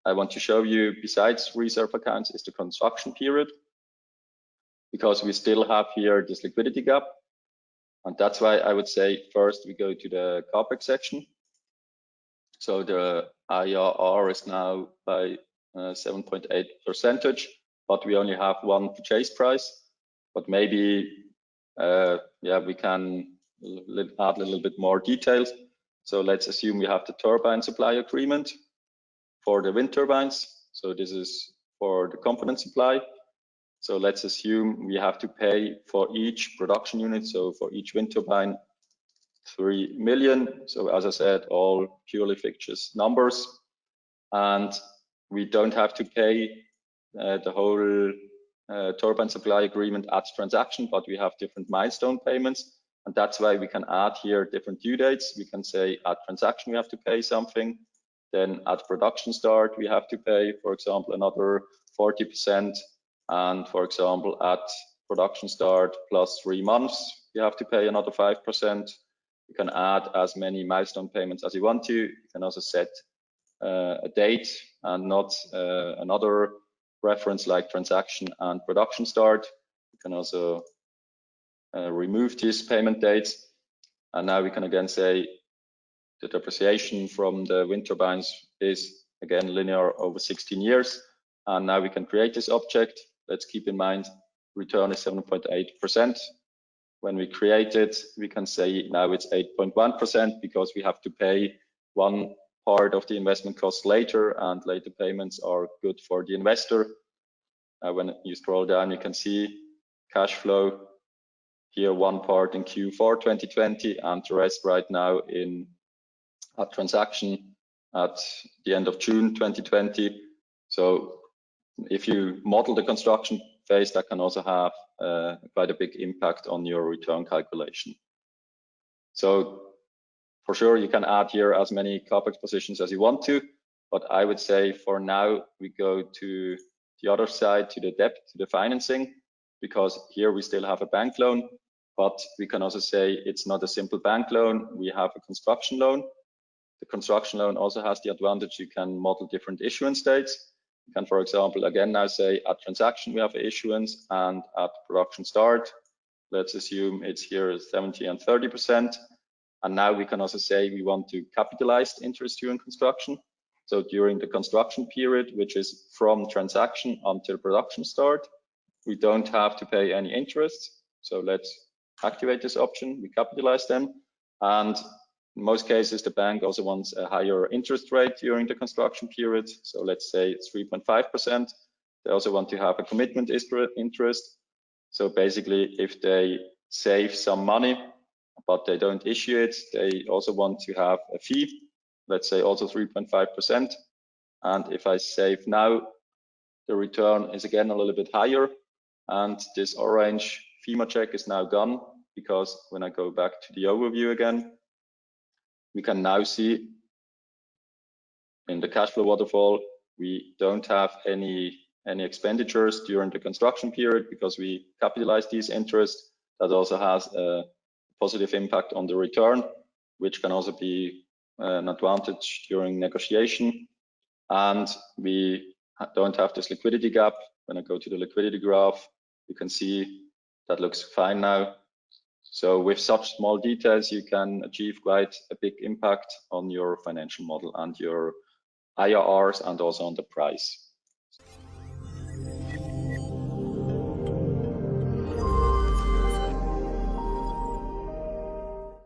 I want to show you, besides reserve accounts, is the construction period, because we still have here this liquidity gap. And that's why I would say first we go to the CapEx section. So the IRR is now by 7.8%, but we only have one purchase price. But maybe, yeah, we can add a little bit more details. So let's assume we have the turbine supply agreement for the wind turbines. So this is for the component supply. So let's assume we have to pay for each production unit. So for each wind turbine, 3 million. So as I said, all purely fictitious numbers. And we don't have to pay the whole turbine supply agreement at transaction, but we have different milestone payments. And that's why we can add here different due dates. We can say at transaction, we have to pay something. Then at production start, we have to pay, for example, another 40%. And for example, at production start plus 3 months, you have to pay another 5%. You can add as many milestone payments as you want to. You can also set a date and not another reference like transaction and production start. You can also remove these payment dates. And now we can again say the depreciation from the wind turbines is again linear over 16 years. And now we can create this object. Let's keep in mind, return is 7.8%. When we create it, we can say now it's 8.1% because we have to pay one part of the investment cost later, and later payments are good for the investor. When you scroll down, you can see cash flow here, one part in Q4 2020 and the rest right now in a transaction at the end of June 2020. So if you model the construction phase, that can also have quite a big impact on your return calculation. So for sure, you can add here as many CapEx positions as you want to, but I would say for now, we go to the other side, to the debt, to the financing, because here we still have a bank loan, but we can also say it's not a simple bank loan. We have a construction loan. The construction loan also has the advantage you can model different issuance dates. You can, for example, again now say at transaction we have issuance, and at production start, let's assume it's here 70 and 30%. And now we can also say we want to capitalize the interest during construction. So during the construction period, which is from transaction until production start, we don't have to pay any interest. So let's activate this option. We capitalize them. And in most cases, the bank also wants a higher interest rate during the construction period. So let's say it's 3.5%. They also want to have a commitment interest. So basically, if they save some money, but they don't issue it, they also want to have a fee, let's say also 3.5%. And if I save now, the return is again a little bit higher. And this orange FEMA check is now gone, because when I go back to the overview again, we can now see in the cash flow waterfall, we don't have any expenditures during the construction period because we capitalize these interests. That also has a positive impact on the return, which can also be an advantage during negotiation. And we don't have this liquidity gap. When I go to the liquidity graph, you can see that looks fine now. So with such small details, you can achieve quite a big impact on your financial model and your IRRs and also on the price.